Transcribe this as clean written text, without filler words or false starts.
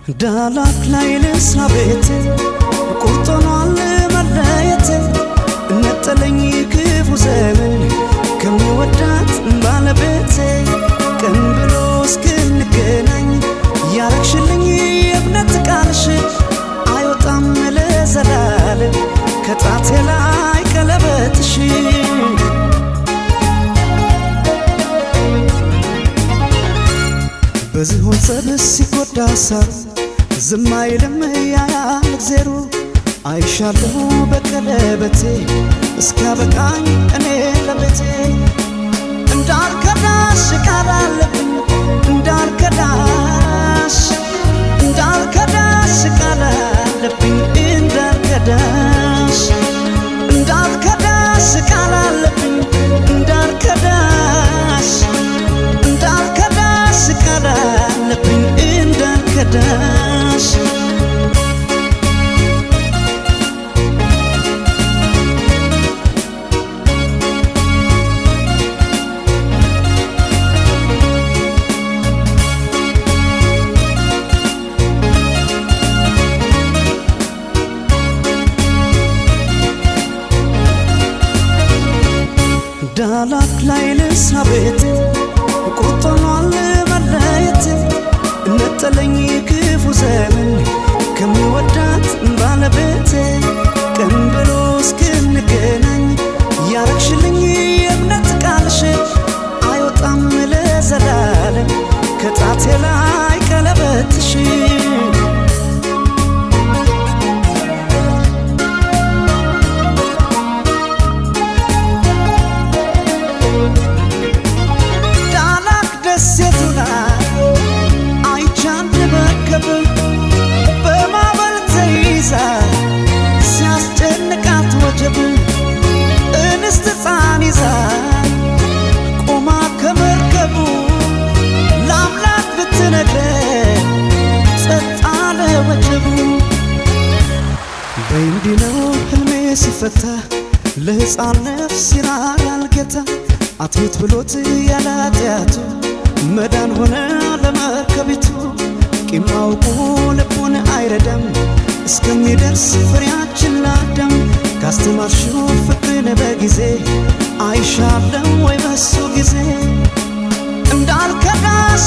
ዳላክ ላይ ልስራ ቤቴ ቁርጦኗል መለየቴ ነጠለኝ ክፉ ዘመን ከሚወዳት ባለቤቴ ቀን ብሎ እስክንገናኝ ያረግሽልኝ የእምነት ቃልሽ አይወጣም ለዘላለም ከጣቴ ላይ ቀለበትሽ በዝሆን ጸብስ ሲጎዳ ሳር ዝም አይልም ያያል እግዜሩ አይሻለሁ በቀለበቴ እስኪያበቃኝ እኔ ለቤቴ እንዳልከዳሽ ቃል አለብኝ እንዳልከዳሽ ቃል አለብኝ እንዳልከዳሽ ቃል አለብኝ እንዳልከዳሽ ቃል አለብኝ እንዳልከዳሽ ዳላክ ላይ ልስራ ቤቴ ቁርጦኗል መለየቴ ነጠለኝ ክፉ ዘመን ከሚወዳት ባለቤቴ ቀን ብሎ እስክንገናኝ ያረግሽልኝ የእምነት ቃልሽ አይወጣም ለዘላለም ከጣቴ ላይ ቀለበትሽ እንስት ሕፃን ይዛ ቆማ ከመርከቡ ለአምላክ ብትነግረን ጸጥ አለ ወጀቡ በይ እንዲህ ነው ሕልሜ ሲፈታ ለሕፃን ነፍስ ይራራል ጌታ አትሙት ብሎት ያለ ኃጢአቱ መዳን ሆነ ለመርከቢቱ ቂም አውቆ ልቡን አይረዳም እስከሚደርስ ፍሬያችን ላዳም ካስተማርሽው ፍቅርን በጊዜ አይሻለም ወይ በሱ ጊዜ እንዳልከዳሽ